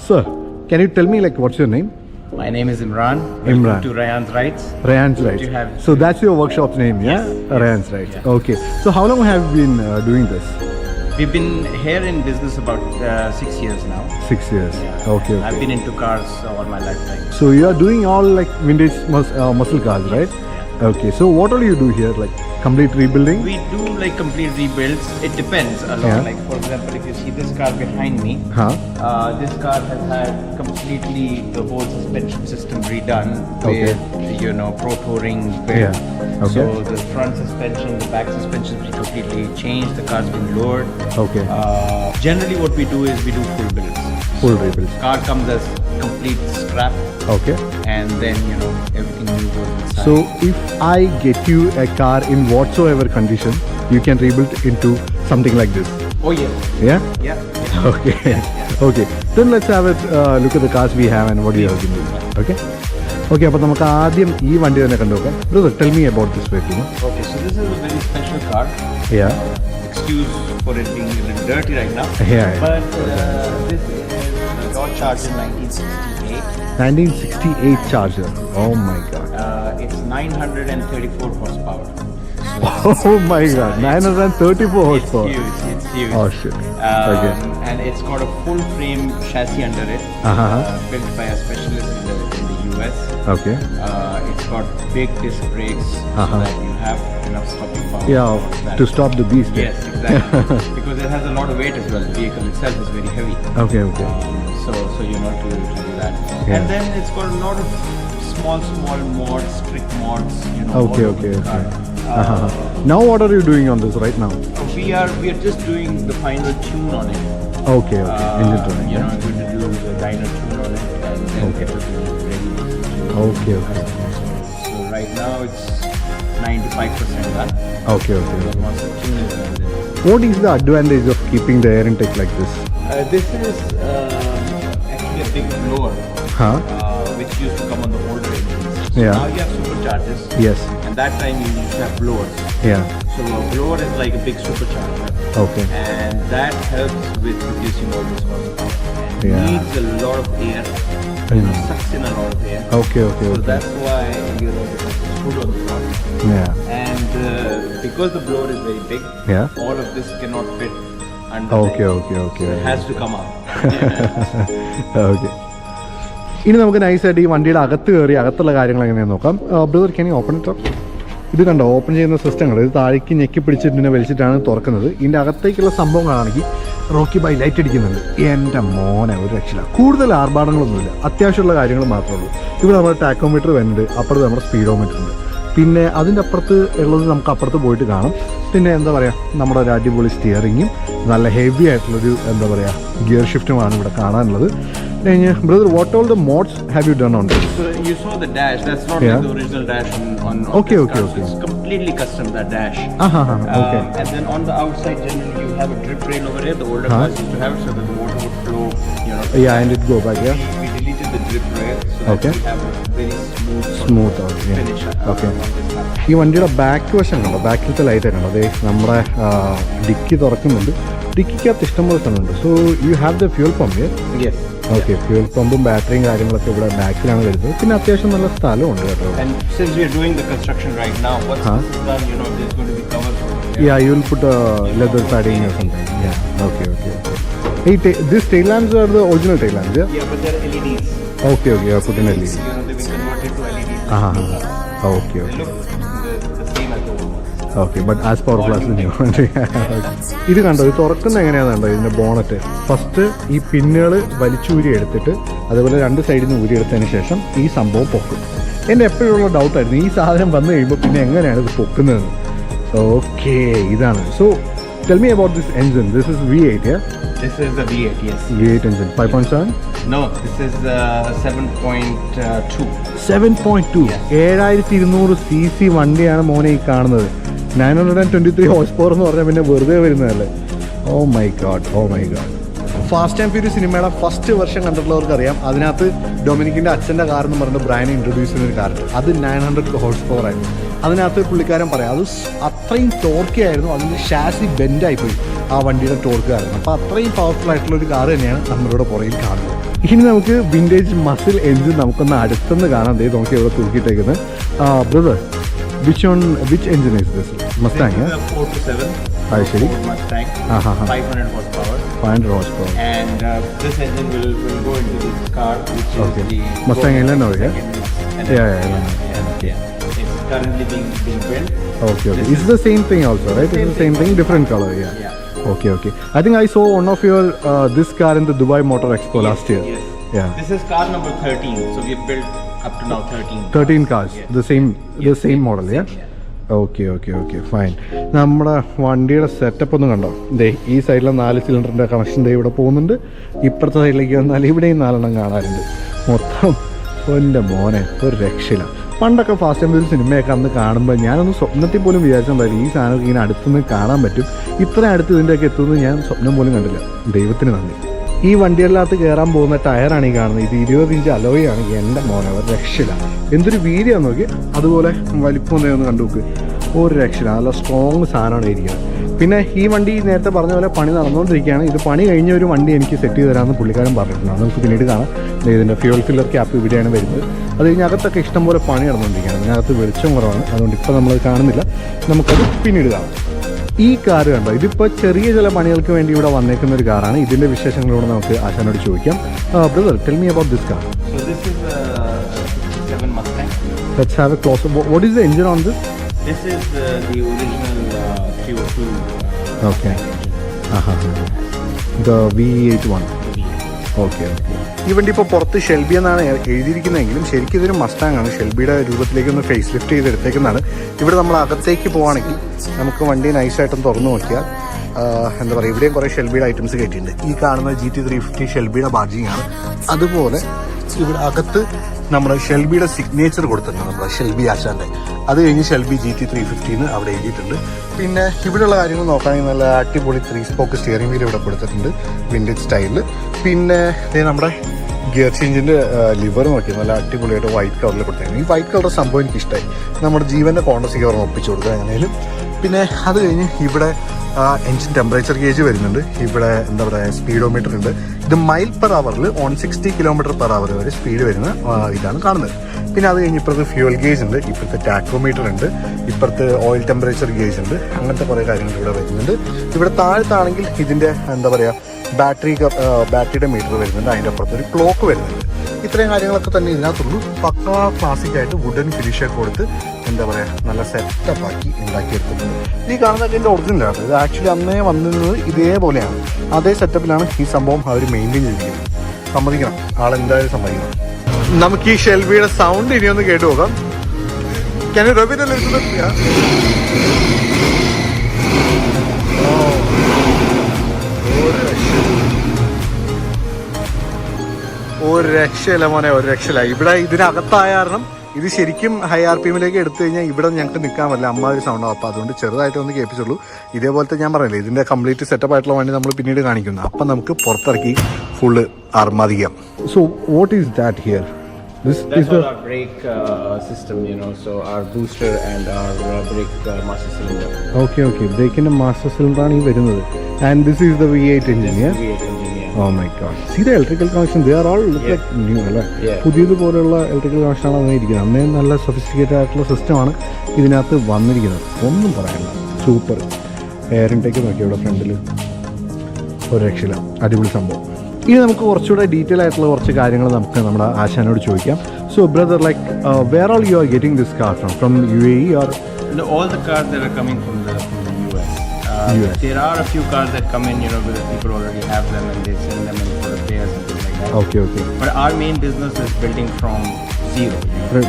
Sir, can you tell me like what's your name? My name is Imran. Imran. To Ryan's Rights. Ryan's Rights. So that's your workshop's name, yeah? Yes. Ryan's Rights. Yeah. Okay. So how long have you been doing this? We've been here in business about 6 years now. 6 years. Yeah. Okay. I've been into cars all my lifetime. So you are doing all like vintage muscle cars, right? Yeah. Okay. So what all you do here? Like complete rebuilding? We do like complete rebuilds. It depends a lot. Yeah. Like for example, if you see this car behind me, this car has had completely the whole suspension system redone with Pro Touring. Yeah. Okay. So the front suspension, the back suspension has been completely changed. The car's been lowered. Okay. Generally, what we do is we do full builds. Full rebuilds. Car comes as complete scrap. Okay. And then everything new goes inside. So if I get you a car in whatsoever condition, you can rebuild into something like this. Oh yes. Yeah? Yeah. Okay. Yeah. Okay. Then let's have a look at the cars we have and what you have been doing. Okay? Okay, അപ്പോൾ നമുക്ക് ആദ്യം ഈ വണ്ടി തന്നെ കണ്ടുനോക്കാം. Brother, tell me about this vehicle. Okay, so this is a very special car. Yeah. Excuse for it being a little dirty right now. Yeah. But this is a Dodge Charger 1968. 1968 Charger. Oh my God. It's 934 horsepower. Oh my God. 934 horsepower. It's huge. Oh shit. Okay. And it's got a full frame chassis under it, built by a specialist in the US. Okay. It's got big disc brakes so that you have enough stopping power. Yeah, to stop the beast. Yes, exactly. Because it has a lot of weight as well. The vehicle itself is very heavy. Okay. So to do that. Yeah. And then it's got a lot of small mods, trick mods. Okay. Now what are you doing on this right now? We are just doing the final tune on it. Okay. Engine tuning. I'm going to do the dyno tune on it and then get it ready. Okay. So right now it's 95% done. Okay. Once the tune is done, then What is the advantage of keeping the air intake like this? this is actually a big blower, which used to come on the older engines. So Yeah. now you have superchargers. Yes. And that time you used to have blowers. Yeah. So a blower is like a big supercharger. Okay. And that helps with reducing all this horsepower. And Yeah. needs a lot of air. Sucks in a lot of air. Okay. So that's why it's full on the front. Yeah. And because the blower is very big, Yeah. all of this cannot fit under. Okay. So it has to come out. Okay. ഇനി നമുക്ക് നൈസായിട്ട് ഈ വണ്ടിയുടെ അകത്ത് കയറി അകത്തുള്ള കാര്യങ്ങൾ എങ്ങനെയാണെന്ന് നോക്കാം. Brother, can you open it up? ഇത് കണ്ടോ, ഓപ്പൺ ചെയ്യുന്ന സിസ്റ്റങ്ങൾ ഇത് താഴേക്ക് ഞെക്കി പിടിച്ചിട്ട് വലിച്ചിട്ടാണ് തുറക്കുന്നത്. ഇതിൻ്റെ അകത്തേക്കുള്ള സംഭവങ്ങളാണെങ്കിൽ റോക്കി ബൈ ലൈറ്റ് അടിക്കുന്നുണ്ട്. എൻ്റെ മോനെ ഒരു രക്ഷയില്ല. കൂടുതൽ ആർഭാടങ്ങളൊന്നുമില്ല, അത്യാവശ്യമുള്ള കാര്യങ്ങൾ മാത്രമേ ഉള്ളൂ. ഇവിടെ നമ്മുടെ ടാക്കോമീറ്റർ വരുന്നുണ്ട്, അപ്പുറത്ത് നമ്മുടെ സ്പീഡോമീറ്റർ ഉണ്ട്. പിന്നെ അതിൻ്റെ അപ്പുറത്ത് ഉള്ളത് നമുക്ക് അപ്പുറത്ത് പോയിട്ട് കാണാം. പിന്നെ എന്താ പറയുക, നമ്മുടെ ഒരു അടിപൊളി സ്റ്റിയറിങ്ങും നല്ല ഹെവി ആയിട്ടുള്ളൊരു എന്താ പറയുക ഗിയർ ഷിഫ്റ്റുമാണ് ഇവിടെ കാണാനുള്ളത്. Brother, what all the mods have you done on this? So you saw the dash. That's not like the original dash on Okay. So it's completely custom, that dash. Okay. And then on the outside, generally you have a drip rail over here. The older cars used to have it so that the water would flow. Yeah, and it go back. Yeah. We deleted the drip rail so that we have a very smooth finish. Okay. ഈ വണ്ടിയുടെ back വശം കണ്ടോ, ബാക്കിലത്തെ light കണ്ടോ, അതെ നമ്മുടെ dicky തുറക്കുന്നുണ്ട്. ഡിക്കിക്കകത്ത് ഇഷ്ടംപോലെ സ്ഥലമുണ്ട്. So you have the fuel pump? Yes. Okay. Fuel പമ്പും ബാറ്ററിയും കാര്യങ്ങളൊക്കെ ഇവിടെ ബാക്കിലാണ് വരുന്നത്. പിന്നെ അത്യാവശ്യം നല്ല സ്ഥലമുണ്ട് കേട്ടോ. And since we are doing the construction right now, once this is done, there's going to be covers over here. Yeah, you will put leather padding or something. Yeah. Okay. Hey, these tail lamps are the original tail lamps, yeah? Yeah, but they're LEDs. Okay. You have put in LED. They've been converted to LEDs. Okay. They look the same as the old ones. Okay, but as powerful as new. ഇത് കണ്ടോ, ഇത് തുറക്കുന്ന എങ്ങനെയാണെന്ന് കണ്ടോ, ഇതിൻ്റെ bonnet. First ഈ പിന്നുകൾ വലിച്ചൂരി എടുത്തിട്ട് അതുപോലെ രണ്ട് സൈഡിൽ നിന്ന് ഊരിയെടുത്തതിന് ശേഷം ഈ സംഭവം പൊക്കും. എൻ്റെ എപ്പോഴുള്ള ഡൗട്ടായിരുന്നു ഈ സാധനം വന്നു കഴിയുമ്പോൾ പിന്നെ എങ്ങനെയാണ് ഇത് പൊക്കുന്നതെന്ന്. ഓക്കെ, ഇതാണ്. So tell me about this engine. This is V8, yeah? This is a V8, yes. V8 engine, 5.7? No, this is 7.2. 7.2. 7200 cc വണ്ടിയാണ് മോനെ ഈ കാണുന്നത്. 923 ഹോഴ്സ് പവർ എന്ന് പറഞ്ഞാൽ പിന്നെ വെറുതെ വരുന്നതല്ലേ. Oh my god. Fast and furious സിനിമയുടെ ഫസ്റ്റ് വെർഷൻ കണ്ടിട്ടുള്ളവർക്ക് അറിയാം. അതിനകത്ത് ഡൊമിനിക്കിൻ്റെ അച്ഛൻ്റെ കാർ എന്ന് പറഞ്ഞിട്ട് ബ്രയനെ ഇൻട്രൊഡ്യൂസ് ചെയ്യുന്ന ഒരു കാറുണ്ട്. അത് 900 ഹോഴ്സ് പവർ ആയിരുന്നു. അതിനകത്ത് പുള്ളിക്കാരൻ പറയാം അത് അത്രയും ടോർക്കി ആയിരുന്നു. അതിൻ്റെ ഷാസി ബെൻഡായിപ്പോയി ആ വണ്ടിയുടെ ടോർക്ക് കാരണം. അപ്പോൾ അത്രയും പവർഫുൾ ആയിട്ടുള്ള ഒരു കാർ തന്നെയാണ് നമ്മളിവിടെ പുറകിൽ കാണുന്നത്. ഇനി നമുക്ക് വിൻറ്റേജ് മസിൽ എഞ്ചിൻ നമുക്കൊന്ന് അടുത്തുനിന്ന് കാണാം. ദേ നോക്കി ഇവിടെ തൂക്കിയിട്ടേക്കുന്നത്. Brother, which engine is this? Mustang, This is a 4 to 7. ശരി. Ford Mustang. 500 horsepower. 500 horsepower. And this engine will go into this car, which Okay. is the Mustang Illinois, yeah? Yeah. It's currently being built. Okay. It's the same thing also, right? It's the same thing, different color, yeah. Okay. I think I saw one of your this car in the Dubai Motor Expo last year. Yes. Yeah. This is car number 13. So we've built up to now 13 cars. The same model, yeah? Okay fine. നമ്മുടെ വണ്ടിയുടെ setup ഒന്ന് കണ്ടോ. ദേ ഈ സൈഡിലെ 4 സിലിണ്ടറിൻ്റെ connection ദേ ഇവിടെ പോകുന്നുണ്ട്. ഇപ്പുറത്തെ സൈഡിലേക്ക് വന്നാൽ ഇവിടെയും 4 കാണാറുണ്ട്. മൊത്തം എൻ്റെ മോനെ ഒരു രക്ഷയില്ല. പണ്ടൊക്കെ ഫാസ്റ്റ് ആൻഡ് ഫ്യൂരിയസ് സിനിമയൊക്കെ അന്ന് കാണുമ്പോൾ ഞാനൊന്ന് സ്വപ്നത്തിൽ പോലും വിചാരിച്ചിട്ടുണ്ടായില്ല ഈ സാധനമൊക്കെ ഇങ്ങനെ അടുത്തുനിന്ന് കാണാൻ പറ്റും. ഇത്രയും അടുത്ത് ഇതിൻ്റെയൊക്കെ എത്തുമെന്ന് ഞാൻ സ്വപ്നം പോലും കണ്ടില്ല. ദൈവത്തിന് നന്ദി. ഈ വണ്ടികളിനകത്ത് കയറാൻ പോകുന്ന ടയറാണ് ഈ കാണുന്നത്. ഇത് 20 ഇഞ്ച് അലോയാണ്. എൻ്റെ മോനെ ഒരു രക്ഷയില്ല. എന്തൊരു വീതിയാന്ന് നോക്കി. അതുപോലെ വലിപ്പം ഒന്ന് കണ്ടു നോക്ക്. ഒരു രക്ഷയില്ല. നല്ല സ്ട്രോങ് സാധനമാണ് ഇരിക്കുന്നത്. പിന്നെ ഈ വണ്ടി നേരത്തെ പറഞ്ഞ പോലെ പണി നടന്നുകൊണ്ടിരിക്കുകയാണ്. ഇത് പണി കഴിഞ്ഞ ഒരു വണ്ടി എനിക്ക് സെറ്റ് ചെയ്ത് തരാമെന്ന് പുള്ളിക്കാരൻ പറഞ്ഞിട്ടുണ്ട്. അത് നമുക്ക് പിന്നീട് കാണാം. ഇതിൻ്റെ ഫ്യൂൽ ഫില്ലർ ക്യാപ്പ് ഇവിടെയാണ് വരുന്നത്. അത് കഴിഞ്ഞ് അകത്തൊക്കെ ഇഷ്ടംപോലെ പണി നടന്നുകൊണ്ടിരിക്കുകയാണ്. അതിനകത്ത് വെളിച്ചം കുറവാണ്. അതുകൊണ്ട് ഇപ്പോൾ നമ്മളത് കാണുന്നില്ല. നമുക്കത് പിന്നീട് കാണാം. ഈ കാറ് കണ്ടോ, ഇതിപ്പോൾ ചെറിയ ചില പണികൾക്ക് വേണ്ടി ഇവിടെ വന്നേക്കുന്ന ഒരു കാറാണ്. ഇതിൻ്റെ വിശേഷങ്ങളോട് നമുക്ക് ആശാനോട് ചോദിക്കാം. Brother, tell me about this car. So this is a 7 Mustang. Let's have a closer. What is the engine on this? This is the original CO2. Okay. The V8 one. Okay. ഈ വണ്ടി ഇപ്പോൾ പുറത്ത് Shelby എന്നാണ് എഴുതിയിരിക്കുന്നതെങ്കിലും ശരിക്കും ഇതൊരു Mustang ആണ്. ഷെൽബിയുടെ രൂപത്തിലേക്ക് ഒന്ന് ഫേസ് ലിഫ്റ്റ് ചെയ്തെടുത്തേക്കുന്നതാണ്. ഇവിടെ നമ്മൾ അകത്തേക്ക് പോവുകയാണെങ്കിൽ നമുക്ക് വണ്ടി നൈസായിട്ടൊന്ന് തുറന്നു നോക്കിയാൽ എന്താ പറയുക, ഇവിടെയും കുറേ ഷെൽബിയുടെ ഐറ്റംസ് കയറ്റിയിട്ടുണ്ട്. ഈ കാണുന്ന GT350 ഷെൽബിയുടെ ബാഡ്ജിങ് ആണ്. അതുപോലെ ഇവിടെ അകത്ത് നമ്മുടെ ഷെൽബിയുടെ സിഗ്നേച്ചർ കൊടുത്തിട്ടുണ്ട്, നമ്മുടെ ഷെൽബി ആശാൻ്റെ. അത് കഴിഞ്ഞ് ഷെൽബി GT350 എന്ന് അവിടെ എഴുതിയിട്ടുണ്ട്. പിന്നെ ഇവിടെയുള്ള കാര്യങ്ങൾ നോക്കുകയാണെങ്കിൽ നല്ല അടിപൊളി 3 സ്പോക്ക് സ്റ്റിയറിംഗ് വീൽ ഇവിടെ കൊടുത്തിട്ടുണ്ട് വിൻറ്റേജ് സ്റ്റൈലിൽ. പിന്നെ നമ്മുടെ ഗിയർ ചേഞ്ചിൻ്റെ ലിവർ നോക്കി നല്ല അടിപൊളിയായിട്ട് വൈറ്റ് കളറിൽ കൊടുത്തിട്ടുണ്ട്. ഈ വൈറ്റ് കളർ സംഭവം എനിക്ക് ഇഷ്ടമായി. നമ്മുടെ ജീവൻ്റെ കോൺഗ്രസ് കവർ ഒപ്പിച്ചു കൊടുക്കുക എങ്ങനെയും. പിന്നെ അത് കഴിഞ്ഞ് ഇവിടെ എൻജിൻ ടെമ്പറേച്ചർ ഗേജ് വരുന്നുണ്ട്. ഇവിടെ എന്താ പറയുക, സ്പീഡോമീറ്റർ ഉണ്ട്. ഇത് മൈൽ പെർ അവറിൽ 160 km/h വരെ സ്പീഡ് വരുന്ന ഇതാണ് കാണുന്നത്. പിന്നെ അത് കഴിഞ്ഞ് ഇപ്പുറത്ത് ഫ്യൂൽ ഗേജ് ഉണ്ട്, ഇപ്പുറത്തെ ടാക്കോമീറ്റർ ഉണ്ട്, ഇപ്പുറത്ത് ഓയിൽ ടെമ്പറേച്ചർ ഗേജ് ഉണ്ട്. അങ്ങനത്തെ കുറേ കാര്യങ്ങൾ ഇവിടെ വരുന്നുണ്ട്. ഇവിടെ താഴത്താണെങ്കിൽ ഇതിൻ്റെ എന്താ പറയുക ബാറ്ററിയുടെ മീറ്റർ വരുന്നുണ്ട്. അതിൻ്റെ അപ്പുറത്ത് ഒരു ക്ലോക്ക് വരുന്നുണ്ട്. ഇത്രയും കാര്യങ്ങളൊക്കെ തന്നെ ഇതിനകത്തുള്ളൂ. പക്ക ക്ലാസിക്കായിട്ട് വുഡൻ ഫിനിഷൊക്കെ കൊടുത്ത് എന്താ പറയുക നല്ല സെറ്റപ്പാക്കി ഉണ്ടാക്കിയെടുത്തിട്ടുണ്ട്. ഈ കാണുന്നതൊക്കെ എൻ്റെ ഒറിജിനലാണ്. ഇത് ആക്ച്വലി അന്നേ വന്നിരുന്നത് ഇതേപോലെയാണ്. അതേ സെറ്റപ്പിലാണ് ഈ സംഭവം അവർ മെയിൻറ്റെയിൻ ചെയ്തിരിക്കുന്നത്. സമ്മതിക്കണം, ആളെന്തായാലും സമ്മതിക്കണം. നമുക്ക് ഈ ഷെൽബിയുടെ സൗണ്ട് ഇനിയൊന്ന് കേട്ടു നോക്കാം. Can you rub it a little bit? Yeah. ഒരു രക്ഷയില്ല മോനെ, ഒരു രക്ഷയില്ല. ഇവിടെ ഇതിനകത്തായ കാരണം ഇത് ശരിക്കും ഹൈ RPMലേക്ക് എടുത്തു കഴിഞ്ഞാൽ ഇവിടെ ഞങ്ങൾക്ക് നിൽക്കാൻ പറ്റില്ല, അമ്മാതിരി സൗണ്ടാവും. അപ്പോൾ അതുകൊണ്ട് ചെറുതായിട്ട് ഒന്ന് കേൾപ്പിച്ചുള്ളൂ. ഇതേപോലത്തെ ഞാൻ പറഞ്ഞില്ലേ, ഇതിൻ്റെ കംപ്ലീറ്റ് സെറ്റപ്പ് ആയിട്ടുള്ള വണ്ടി നമ്മൾ പിന്നീട് കാണിക്കുന്നു. അപ്പം നമുക്ക് പുറത്തിറക്കി ഫുള്ള് ആർമാദിക്കാം. So what is that here? That's all our brake system, so our booster and our brake master cylinder. Okay. Brake-ന്റെ master cylinder ആണ് ഈ വരുന്നത്. And this is the V8 engine, yeah? V8 engine, yeah. Oh my god. See the electrical connection, they are all look like new, അല്ലേ? പുതിയതുപോലെയുള്ള electrical കണക്ഷനാണ് വന്നിരിക്കുന്നത്. അന്നേ നല്ല sophisticated ആയിട്ടുള്ള സിസ്റ്റമാണ് ഇതിനകത്ത് വന്നിരിക്കുന്നത്. ഒന്നും പറയണ്ട, സൂപ്പർ. എയർ ഇൻടേക്ക് നോക്കി ഇവിടെ ഫ്രണ്ടിൽ ഒരു രക്ഷയില്ല, അടിപൊളി സംഭവം. ഇനി നമുക്ക് കുറച്ചുകൂടെ ഡീറ്റെയിൽ ആയിട്ടുള്ള കുറച്ച് കാര്യങ്ങൾ നമുക്ക് നമ്മുടെ ആശാനോട് ചോദിക്കാം. So brother, like where all you are getting this car from UAE or? No, all the cars that are coming from the US. There are a few cars that come in, where the people already have them and they send them in for repairs and things like that. Okay. But our main business is building from zero.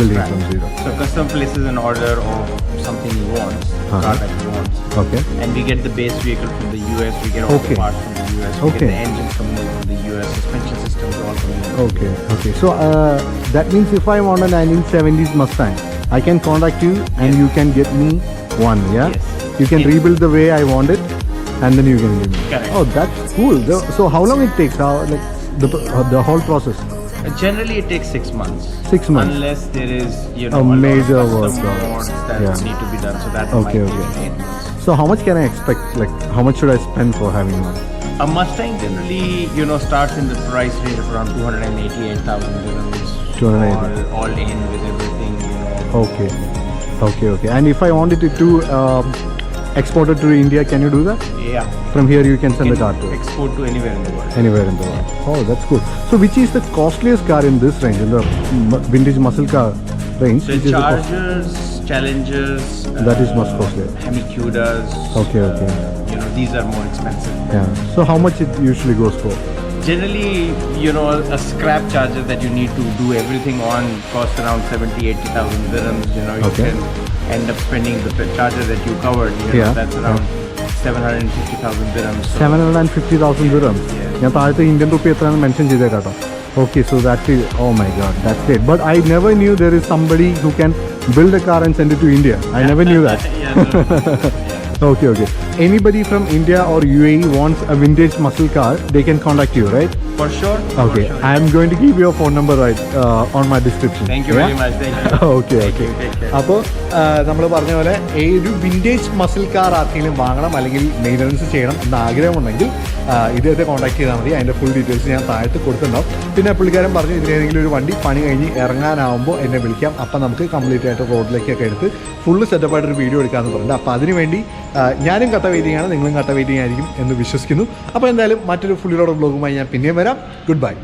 Building from zero. So customer places an order of something he wants, car that he wants. Okay. And we get the base vehicle from the US, we get all the parts from the US, we get the engine coming in from the US, suspension systems all coming in. Okay. So that means if I want a 1970s Mustang, I can contact you and you can get me one, yeah? Yes. You can rebuild the way I want it and then you can give me. Correct. Oh, that's cool. So how long it takes? Like the whole process? Generally it takes 6 months. 6 months. Unless there is, a major lot of work custom mods that need to be done. So that might be 8 months. So how much can I expect? Like how much should I spend for having one? A Mustang generally, starts in the price range of around 288,000 dirhams. 280. All in with everything, Okay. And if I wanted it to export it to India, can you do that? Yeah. From here you can send the car to Export to anywhere in the world. anywhere in the world. Oh, that's cool. So which is the costliest car in this range, in the vintage muscle car range? The which is the Chargers, Challengers. That is much costlier. Hemi-Cudas. Okay. These are more expensive. Yeah. So how much it usually goes for? Generally, a scrap Charger that you need to do everything on costs around 70,000-80,000 dirhams. You Okay. can end up spending the Charger that you covered. Yeah. That's around 750,000 dirhams. So 750,000 dirhams. ഞാൻ താഴത്തെ Indian rupee എത്രയാണെന്ന് mention ചെയ്തേട്ടോ. Okay, so that is, oh my god, that's great. But I never knew there is somebody who can build a car and send it to India. I never knew that. Okay. Anybody from India or UAE wants a vintage muscle car, they can contact you, right? For sure. Okay, For sure. I am going to give your phone number right on my description. Thank you very much. Thank you. Okay. Thank you. Take care. അപ്പോൾ നമ്മൾ പറഞ്ഞ പോലെ ഒരു vintage muscle car ആർക്കെങ്കിലും വാങ്ങണം അല്ലെങ്കിൽ maintenance ചെയ്യണം എന്ന ആഗ്രഹമുണ്ടെങ്കിൽ ഇദ്ദേഹത്തെ കോൺടാക്ട് ചെയ്താൽ മതി. അതിൻ്റെ ഫുൾ ഡീറ്റെയിൽസ് ഞാൻ താഴത്ത് കൊടുത്തിട്ടുണ്ടാവും. പിന്നെ പുള്ളിക്കാരൻ പറഞ്ഞു ഇതിലേതെങ്കിലും ഒരു വണ്ടി പണി കഴിഞ്ഞ് ഇറങ്ങാനാവുമ്പോൾ എന്നെ വിളിക്കാം. അപ്പം നമുക്ക് കംപ്ലീറ്റ് ആയിട്ട് റോഡിലേക്കൊക്കെ എടുത്ത് ഫുള്ള് സെറ്റപ്പായിട്ടൊരു വീഡിയോ എടുക്കാമെന്ന് പറഞ്ഞിട്ട്. അപ്പോൾ അതിനുവേണ്ടി ഞാനും കട്ട വെയിറ്റിംഗ് ആണ്, നിങ്ങളും കട്ട വെയിറ്റിംഗ് ആയിരിക്കും എന്ന് വിശ്വസിക്കുന്നു. അപ്പോൾ എന്തായാലും മറ്റൊരു ഫുള്ളിലോടെ വ്ളോഗുമായി ഞാൻ പിന്നെയും വരാം. Good bye.